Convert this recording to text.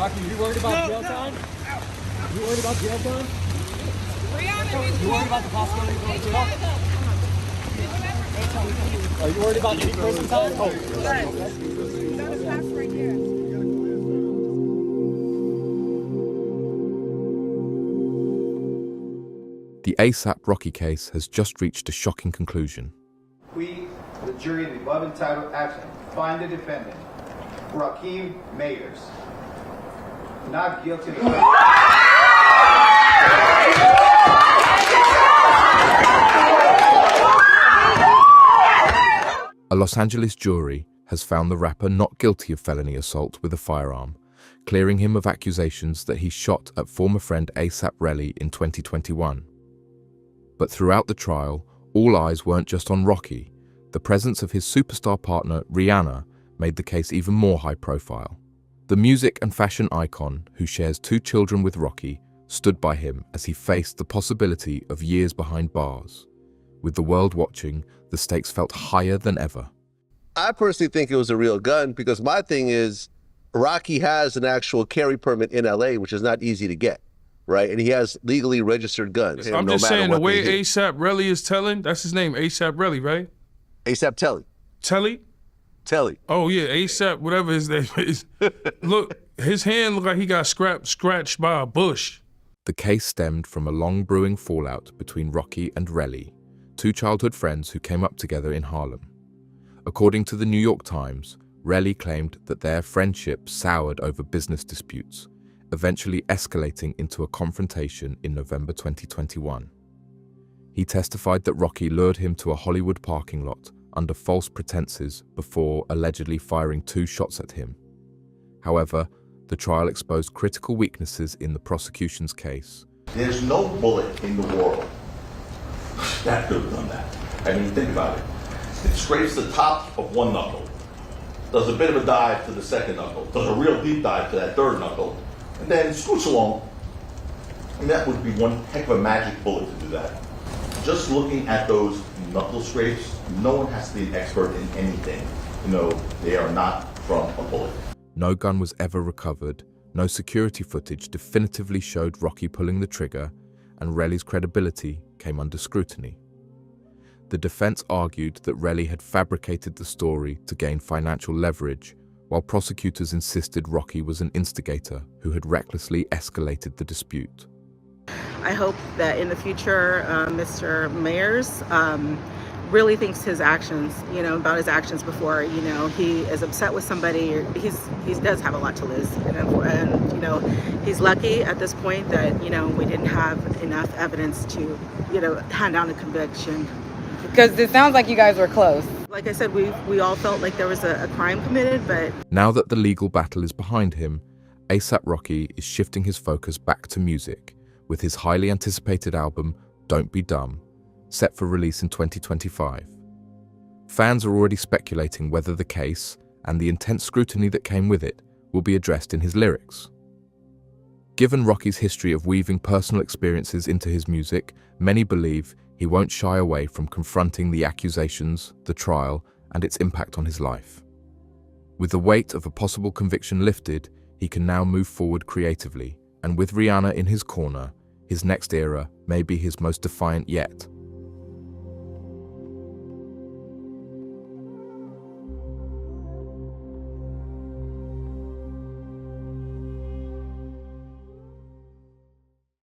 Rocky, you worried about jail time? You worried about jail time? You worried about the possibility of going to jail? Are you worried about any prison time? Oh, The ASAP Rocky case has just reached a shocking conclusion. We, the jury, the above entitled action, find the defendant, Rakeem Mayers, not guilty of... A Los Angeles jury has found the rapper not guilty of felony assault with a firearm, clearing him of accusations that he shot at former friend ASAP Rocky in 2021. But throughout the trial, all eyes weren't just on Rocky. The presence of his superstar partner, Rihanna, made the case even more high-profile. The music and fashion icon, who shares 2 children with Rocky, stood by him as he faced the possibility of years behind bars. With the world watching, the stakes felt higher than ever. I personally think it was a real gun because my thing is, Rocky has an actual carry permit in LA, which is not easy to get, right? And he has legally registered guns. I'm just saying, the way ASAP Rocky is telling, that's his name, ASAP Rocky, right? ASAP Telly. Telly? Telly. Oh yeah, ASAP, whatever his name is. Look, his hand looked like he got scratched by a bush. The case stemmed from a long brewing fallout between Rocky and Relly, 2 childhood friends who came up together in Harlem. According to the New York Times, Relly claimed that their friendship soured over business disputes, eventually escalating into a confrontation in November 2021. He testified that Rocky lured him to a Hollywood parking lot under false pretenses before allegedly firing 2 shots at him. However, the trial exposed critical weaknesses in the prosecution's case. There's no bullet in the world that could have done that. I mean, think about it. It scrapes the top of one knuckle, does a bit of a dive to the second knuckle, does a real deep dive to that third knuckle, and then scoots along. And that would be one heck of a magic bullet to do that. Just looking at those knuckle scrapes, no one has to be an expert in anything. You know, they are not from a bullet. No gun was ever recovered, no security footage definitively showed Rocky pulling the trigger, and Relly's credibility came under scrutiny. The defense argued that Relly had fabricated the story to gain financial leverage, while prosecutors insisted Rocky was an instigator who had recklessly escalated the dispute. I hope that in the future, Mr. Mayers really thinks his actions, about his actions before, he is upset with somebody. He does have a lot to lose, and he's lucky at this point that, we didn't have enough evidence to, hand down a conviction. Because it sounds like you guys were close. Like I said, we all felt like there was a crime committed, but... Now that the legal battle is behind him, ASAP Rocky is shifting his focus back to music, with his highly anticipated album, Don't Be Dumb, set for release in 2025. Fans are already speculating whether the case, and the intense scrutiny that came with it, will be addressed in his lyrics. Given Rocky's history of weaving personal experiences into his music, many believe he won't shy away from confronting the accusations, the trial, and its impact on his life. With the weight of a possible conviction lifted, he can now move forward creatively, and with Rihanna in his corner, his next era may be his most defiant yet.